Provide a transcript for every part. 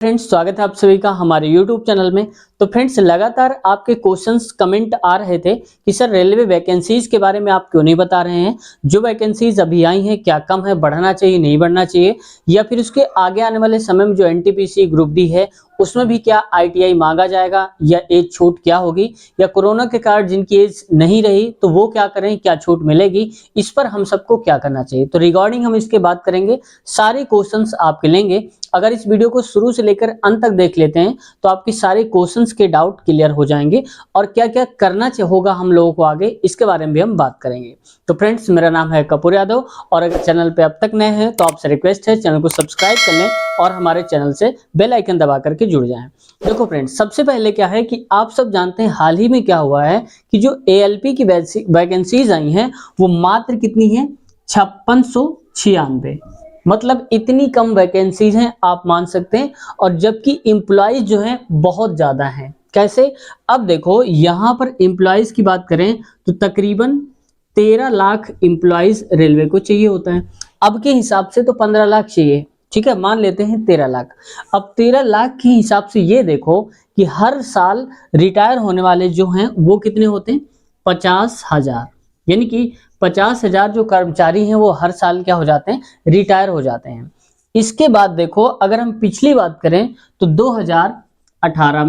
Friends, स्वागत है आप सभी का हमारे YouTube चैनल में। तो फ्रेंड्स, लगातार आपके क्वेश्चंस कमेंट आ रहे थे कि सर रेलवे वैकेंसीज के बारे में आप क्यों नहीं बता रहे हैं। जो वैकेंसीज अभी आई हैं क्या कम है, बढ़ना चाहिए नहीं बढ़ना चाहिए, या फिर उसके आगे आने वाले समय में जो एनटीपीसी ग्रुप डी है उसमें भी क्या आईटीआई मांगा जाएगा या एज छूट क्या होगी, या कोरोना के कारण जिनकी एज नहीं रही तो वो क्या करें, क्या छूट मिलेगी, इस पर हम सबको क्या करना चाहिए। तो रिगार्डिंग हम इसके बात करेंगे, सारे क्वेश्चंस आपके लेंगे। अगर इस वीडियो को शुरू से लेकर अंत तक देख लेते हैं तो आपके सारे क्वेश्चंस के डाउट क्लियर हो जाएंगे और क्या क्या करना होगा हम लोगों को आगे, इसके बारे में भी हम बात करेंगे। तो फ्रेंड्स, मेरा नाम है कपूर यादव और अगर चैनल पे अब तक नए हैं तो आपसे रिक्वेस्ट है चैनल को सब्सक्राइब कर लें और हमारे चैनल से बेल आइकन दबा करके जुड़ जाएं। देखो फ्रेंड्स, सबसे पहले क्या है कि आप सब जानते हैं हाल ही में क्या हुआ है कि जो एएलपी की वैकेंसीज आई हैं वो मात्र कितनी है, 5696। मतलब इतनी कम वैकेंसीज हैं, आप मान सकते हैं। और जबकि एम्प्लॉइज जो हैं बहुत ज्यादा हैं। कैसे? अब देखो यहां पर एम्प्लॉइज की बात करें तो तकरीबन 13 लाख एम्प्लॉइज रेलवे को चाहिए होता है। अब के हिसाब से तो 15 लाख चाहिए, ठीक है, मान लेते हैं 13 लाख। अब 13 लाख के हिसाब से ये देखो कि हर साल रिटायर होने वाले जो हैं वो कितने होते हैं, 50,000। यानी कि 50,000 जो कर्मचारी हैं वो हर साल क्या हो जाते हैं, रिटायर हो जाते हैं। इसके बाद देखो अगर हम पिछली बात करें तो 2018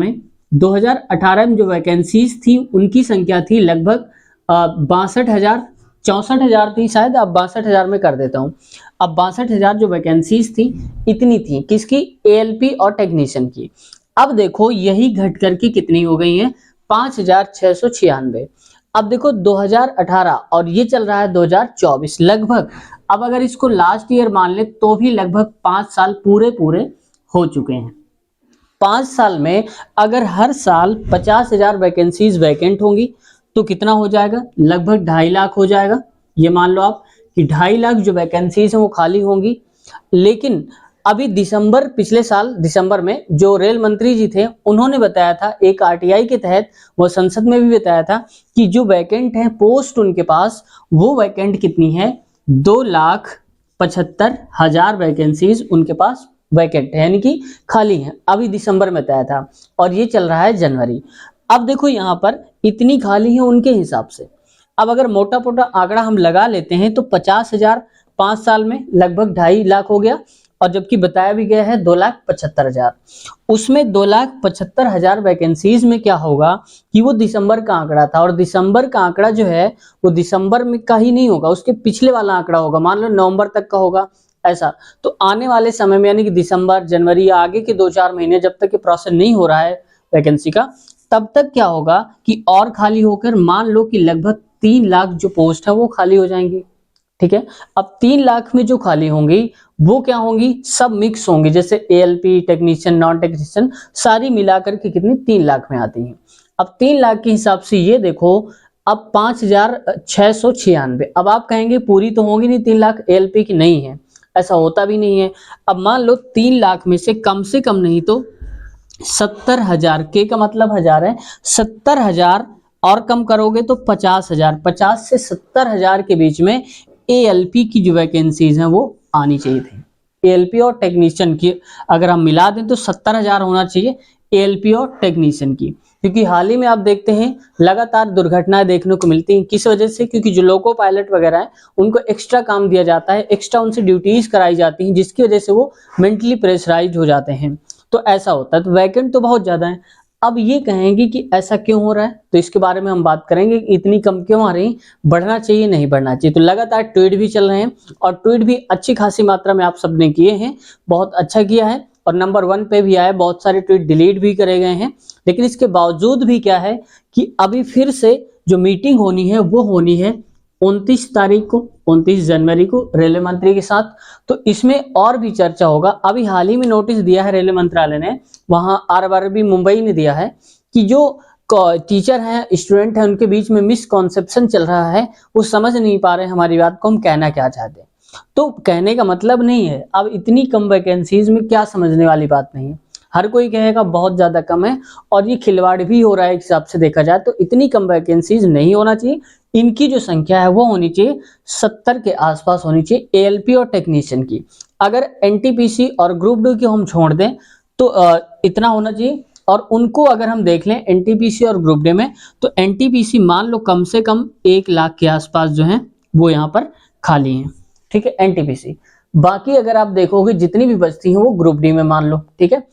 में जो वैकेंसीज थी उनकी संख्या थी लगभग 62,000, 64,000 थी शायद, अब 62,000 में कर देता हूँ। अब 62,000 जो वैकेंसीज थी इतनी थी किसकी, एएलपी और टेक्नीशियन की। अब देखो यही घट करके कितनी हो गई है, 5,696। अब देखो 2018 और ये चल रहा है 2024 लगभग। अब अगर इसको लास्ट ईयर मान ले तो भी लगभग 5 साल पूरे हो चुके हैं। 5 साल में अगर हर साल 50,000 वैकेंसीज वैकेंट होंगी तो कितना हो जाएगा, लगभग 2.5 लाख हो जाएगा। ये मान लो आप कि 2.5 लाख जो वैकेंसीज हैं वो खाली होंगी। लेकिन अभी पिछले साल दिसंबर में जो रेल मंत्री जी थे उन्होंने बताया था एक आरटीआई के तहत, वो संसद में भी बताया था कि जो वैकेंट है पोस्ट उनके पास वो वैकेंट कितनी है, 2,75,000 वैकेंसीज उनके पास वैकेंट है, यानी कि खाली है। अभी दिसंबर में बताया था और ये चल रहा है जनवरी। अब देखो यहाँ पर इतनी खाली है उनके हिसाब से। अब अगर मोटा मोटा आंकड़ा हम लगा लेते हैं तो 50,000 5 साल में लगभग 2.5 लाख हो गया। और जबकि बताया भी गया है 2,75,000, उसमें 2,75,000 वैकेंसीज में क्या होगा कि वो दिसंबर का आंकड़ा था और दिसंबर का आंकड़ा जो है वो दिसंबर में का ही नहीं होगा, उसके पिछले वाला आंकड़ा होगा, मान लो नवंबर तक का होगा ऐसा। तो आने वाले समय में यानी कि दिसंबर जनवरी या आगे के 2-4 महीने जब तक ये प्रोसेस नहीं हो रहा है वैकेंसी का, तब तक क्या होगा कि और खाली होकर मान लो कि लगभग 3 लाख जो पोस्ट है वो खाली हो जाएंगी। ठीक है, अब 3 लाख में जो खाली होंगी वो क्या होंगी, सब मिक्स होंगी, जैसे एएलपी, टेक्नीशियन, नॉन टेक्नीशियन सारी मिलाकर के कितनी 3 लाख में आती हैं। अब 3 लाख के हिसाब से ये देखो अब 5,696। अब आप कहेंगे पूरी तो होगी नहीं 3 लाख, एएलपी की नहीं है, ऐसा होता भी नहीं है। अब मान लो 3 लाख में से कम नहीं तो 70,000, के का मतलब हजार है, 70,000 और कम करोगे तो 50,000, 50 से 70,000 के बीच में एएलपी की जो वैकेंसीज हैं वो आनी चाहिए थी। एएलपी और टेक्नीशियन की अगर हम मिला दें तो 70,000 होना चाहिए एएलपी और टेक्नीशियन की। क्योंकि हाल ही में आप देखते हैं लगातार दुर्घटनाएं देखने को मिलती हैं, किस वजह से, क्योंकि जो लोको पायलट वगैरह है उनको एक्स्ट्रा काम दिया जाता है, एक्स्ट्रा उनसे ड्यूटीज कराई जाती हैं, जिसकी वजह से वो मेंटली प्रेशराइज्ड हो जाते हैं। तो ऐसा होता है, तो वैकेंट तो बहुत ज्यादा है। अब ये कहेंगे कि ऐसा क्यों हो रहा है, तो इसके बारे में हम बात करेंगे कि इतनी कम क्यों आ रही, बढ़ना चाहिए नहीं बढ़ना चाहिए। तो लगातार ट्वीट भी चल रहे हैं और ट्वीट भी अच्छी खासी मात्रा में आप सबने किए हैं, बहुत अच्छा किया है और नंबर 1 पे भी आए, बहुत सारे ट्वीट डिलीट भी करे गए हैं। लेकिन इसके बावजूद भी क्या है कि अभी फिर से जो मीटिंग होनी है वो होनी है 29 तारीख को, 29 जनवरी को रेलवे मंत्री के साथ। तो इसमें और भी चर्चा होगा। अभी हाल ही में नोटिस दिया है रेलवे मंत्रालय ने, वहां आरआरबी मुंबई ने दिया है कि जो टीचर हैं, स्टूडेंट हैं, उनके बीच में मिसकॉन्सेप्शन चल रहा है, वो समझ नहीं पा रहे हमारी बात को, हम कहना क्या चाहते हैं। तो कहने का मतलब नहीं है, अब इतनी कम वैकेंसीज में क्या समझने वाली बात नहीं है, हर कोई कहेगा बहुत ज्यादा कम है और ये खिलवाड़ भी हो रहा है। एक हिसाब से देखा जाए तो इतनी कम वैकेंसीज नहीं होना चाहिए, इनकी जो संख्या है वो होनी चाहिए 70 के आसपास होनी चाहिए एएलपी और टेक्नीशियन की। अगर एनटीपीसी और ग्रुप डी की हम छोड़ दें तो इतना होना चाहिए। और उनको अगर हम देख लें एनटीपीसी और ग्रुप डी में, तो एनटीपीसी मान लो कम से कम 1 लाख के आसपास जो है वो यहाँ पर खाली हैं, ठीक है, एनटीपीसी। बाकी अगर आप देखोगे जितनी भी बचती हैं वो ग्रुप डी में मान लो, ठीक है।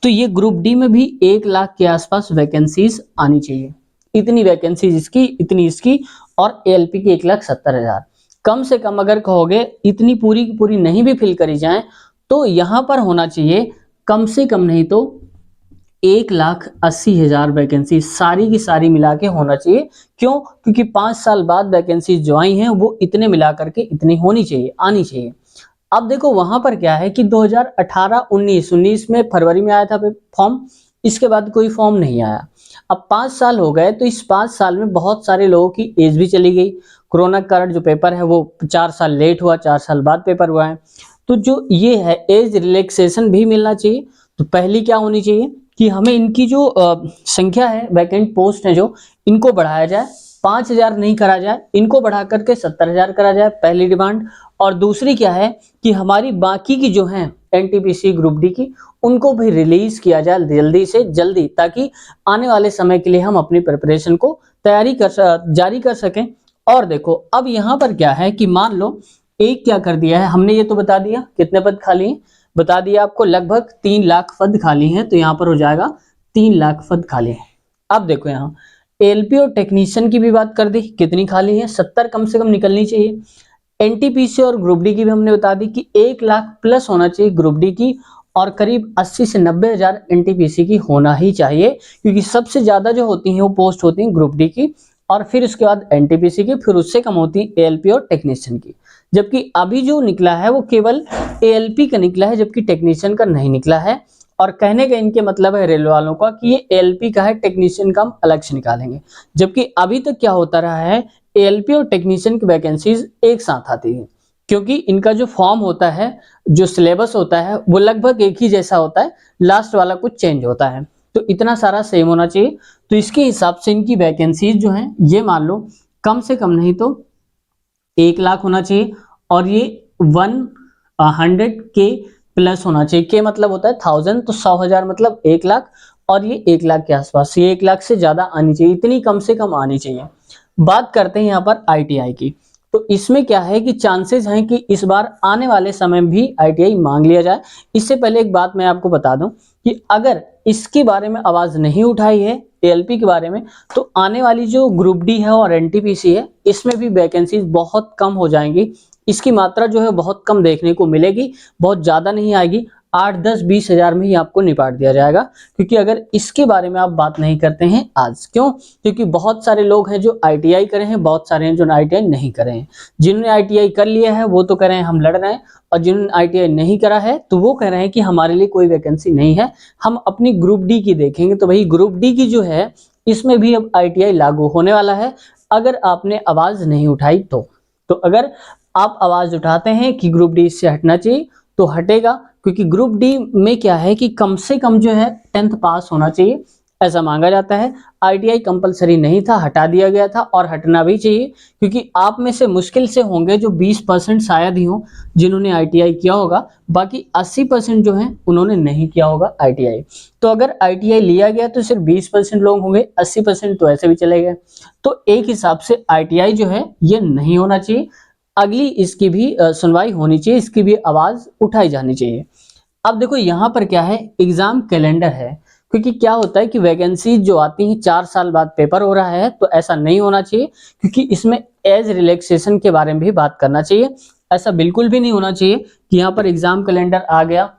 तो ये ग्रुप डी में भी 1 लाख के आसपास वैकेंसीज आनी चाहिए, इतनी वैकेंसीज इसकी, इतनी इसकी, और एएलपी की 1,70,000। कम से कम अगर कहोगे इतनी पूरी की पूरी नहीं भी फिल करी जाए तो यहाँ पर होना चाहिए कम से कम नहीं तो 1,80,000 वैकेंसी सारी की सारी मिला के होना चाहिए। क्यों? क्योंकि 5 साल बाद वैकेंसी जो आई हैं वो इतने मिला करके इतनी होनी चाहिए, आनी चाहिए। अब देखो वहां पर क्या है कि 2018, 19 में फरवरी में आया था फॉर्म, इसके बाद कोई फॉर्म नहीं आया। अब 5 साल हो गए, तो इस 5 साल में बहुत सारे लोगों की एज भी चली गई। कोरोना के कारण जो पेपर है वो 4 साल लेट हुआ, 4 साल बाद पेपर हुआ है। तो जो ये है एज रिलैक्सेशन भी मिलना चाहिए। तो पहली क्या होनी चाहिए कि हमें इनकी जो संख्या है, वैकेंट पोस्ट है जो, इनको बढ़ाया जाए, 5,000 नहीं करा जाए, इनको बढ़ा करके 70,000 करा जाए, पहली डिमांड। और दूसरी क्या है कि हमारी बाकी की जो है एनटीपीसी ग्रुप डी की, उनको भी रिलीज किया जाए जल्दी से जल्दी, ताकि आने वाले समय के लिए हम अपनी प्रिपरेशन को जारी कर सकें। और देखो अब यहाँ पर क्या है कि मान लो एक क्या कर दिया है हमने, ये तो बता दिया कितने पद खाली हैं, बता दिया आपको लगभग 3 लाख पद खाली हैं, तो यहाँ पर हो जाएगा 3 लाख पद खाली हैं। अब देखो यहाँ एलपी और टेक्नीशियन की भी बात कर दी, कितनी खाली है, 70 कम से कम निकलनी चाहिए। एनटीपीसी और ग्रुप डी की भी हमने बता दी कि 1 लाख प्लस होना चाहिए ग्रुप डी की, और करीब 80 से 90 हजार एनटीपीसी की होना ही चाहिए, क्योंकि सबसे ज्यादा जो होती हैं वो पोस्ट होती हैं ग्रुप डी की, और फिर उसके बाद एनटीपीसी की, फिर उससे कम होती है एएलपी और टेक्नीशियन की। जबकि अभी जो निकला है वो केवल एएलपी का निकला है, जबकि टेक्नीशियन का नहीं निकला है। और कहने का इनके मतलब है रेलवे वालों का कि ये एएलपी का है, टेक्नीशियन का हम अलग से निकालेंगे। जबकि अभी तक क्या होता रहा है, एएलपी और टेक्नीशियन की वैकेंसीज एक साथ आती है, क्योंकि इनका जो फॉर्म होता है, जो सिलेबस होता है वो लगभग एक ही जैसा होता है, लास्ट वाला कुछ चेंज होता है। तो इतना सारा सेम होना चाहिए। तो इसके हिसाब से इनकी वैकेंसीज जो हैं ये मान लो कम से कम नहीं तो 1 लाख होना चाहिए, और ये 100 के प्लस होना चाहिए। के मतलब होता है 1000, तो 100,000 मतलब 1 लाख, और ये 1 लाख के आसपास, ये 1 लाख से ज्यादा आनी चाहिए, इतनी कम से कम आनी चाहिए। बात करते हैं यहाँ पर आईटीआई की। तो इसमें क्या है कि चांसेस हैं कि इस बार आने वाले समय में भी आईटीआई मांग लिया जाए। इससे पहले एक बात मैं आपको बता दूं कि अगर इसके बारे में आवाज नहीं उठाई है एएलपी के बारे में, तो आने वाली जो ग्रुप डी है और एनटीपीसी है, इसमें भी वैकेंसीज बहुत कम हो जाएंगी। इसकी मात्रा जो है बहुत कम देखने को मिलेगी, बहुत ज्यादा नहीं आएगी, 8, 10, 20 हजार में ही आपको निपट दिया जाएगा। क्योंकि अगर इसके बारे में आप बात नहीं करते हैं आज, क्यों? क्योंकि बहुत सारे लोग हैं जो आईटीआई करे हैं, बहुत सारे हैं जो आईटीआई नहीं करे हैं। जिन्होंने आईटीआई कर लिया है वो तो कह रहे हैं हम लड़ रहे हैं, और जिन्होंने आईटीआई नहीं करा है तो वो कह रहे हैं कि हमारे लिए कोई वैकेंसी नहीं है, हम अपनी ग्रुप डी की देखेंगे। तो भाई ग्रुप डी की जो है इसमें भी अब आईटीआई लागू होने वाला है, अगर आपने आवाज नहीं उठाई तो अगर आप आवाज उठाते हैं कि ग्रुप डी से हटना चाहिए तो हटेगा। क्योंकि ग्रुप डी में क्या है कि कम से कम जो है 10th पास होना चाहिए, ऐसा मांगा जाता है। आईटीआई कंपलसरी नहीं था, हटा दिया गया था, और हटना भी चाहिए, क्योंकि आप में से मुश्किल से होंगे जो 20% शायद ही हो जिन्होंने आईटीआई किया होगा, बाकी 80% जो है उन्होंने नहीं किया होगा आईटीआई। तो अगर आईटीआई लिया गया तो सिर्फ 20% लोग होंगे, 80% तो ऐसे भी चले गए। तो एक हिसाब से आईटीआई जो है ये नहीं होना चाहिए, अगली इसकी भी सुनवाई होनी चाहिए, इसकी भी आवाज उठाई जानी चाहिए। अब देखो यहाँ पर क्या है, एग्जाम कैलेंडर है। क्योंकि क्या होता है कि वैकेंसी जो आती है 4 साल बाद पेपर हो रहा है, तो ऐसा नहीं होना चाहिए, क्योंकि इसमें एज रिलैक्सेशन के बारे में भी बात करना चाहिए। ऐसा बिल्कुल भी नहीं होना चाहिए कि यहाँ पर एग्जाम कैलेंडर आ गया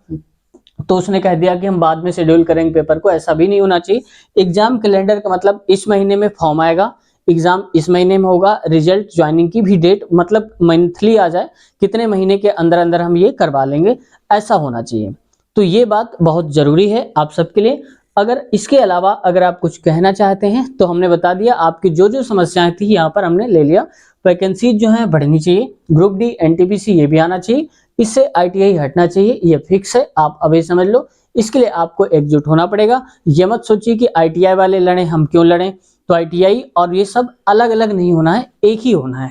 तो उसने कह दिया कि हम बाद में शेड्यूल करेंगे पेपर को, ऐसा भी नहीं होना चाहिए। एग्जाम कैलेंडर का मतलब इस महीने में फॉर्म आएगा, एग्जाम इस महीने में होगा, रिजल्ट ज्वाइनिंग की भी डेट मतलब मंथली आ जाए, कितने महीने के अंदर अंदर हम ये करवा लेंगे, ऐसा होना चाहिए। तो ये बात बहुत जरूरी है आप सबके लिए। अगर इसके अलावा अगर आप कुछ कहना चाहते हैं तो हमने बता दिया, आपकी जो जो समस्याएं थी यहाँ पर हमने ले लिया। वैकेंसी जो है बढ़नी चाहिए, ग्रुप डी एनटीपीसी ये भी आना चाहिए, इससे आईटीआई हटना चाहिए, ये फिक्स है, आप अभी समझ लो। इसके लिए आपको एकजुट होना पड़ेगा। ये मत सोचिए कि आईटीआई वाले लड़े, हम क्यों लड़ें। तो आईटीआई और ये सब अलग अलग नहीं होना है, एक ही होना है।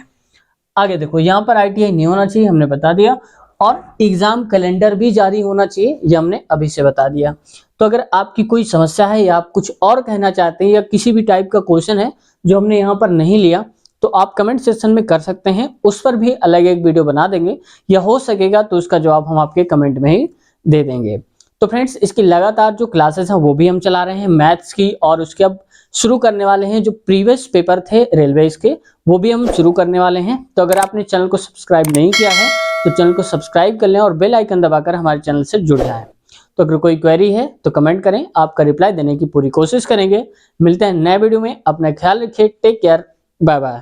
आगे देखो यहाँ पर आईटीआई नहीं होना चाहिए, हमने बता दिया। और एग्जाम कैलेंडर भी जारी होना चाहिए, ये हमने अभी से बता दिया। तो अगर आपकी कोई समस्या है या आप कुछ और कहना चाहते हैं या किसी भी टाइप का क्वेश्चन है जो हमने यहाँ पर नहीं लिया, तो आप कमेंट सेक्शन में कर सकते हैं, उस पर भी अलग एक वीडियो बना देंगे, या हो सकेगा तो उसका जवाब हम आपके कमेंट में ही दे देंगे। तो फ्रेंड्स, इसकी लगातार जो क्लासेस हैं वो भी हम चला रहे हैं मैथ्स की, और उसके अब शुरू करने वाले हैं जो प्रीवियस पेपर थे रेलवेज के, वो भी हम शुरू करने वाले हैं। तो अगर आपने चैनल को सब्सक्राइब नहीं किया है तो चैनल को सब्सक्राइब कर लें और बेल आइकन दबाकर हमारे चैनल से जुड़ जाएं। तो अगर कोई क्वेरी है तो कमेंट करें, आपका रिप्लाई देने की पूरी कोशिश करेंगे। मिलते हैं नए वीडियो में, अपना ख्याल रखिए, टेक केयर, बाय बाय।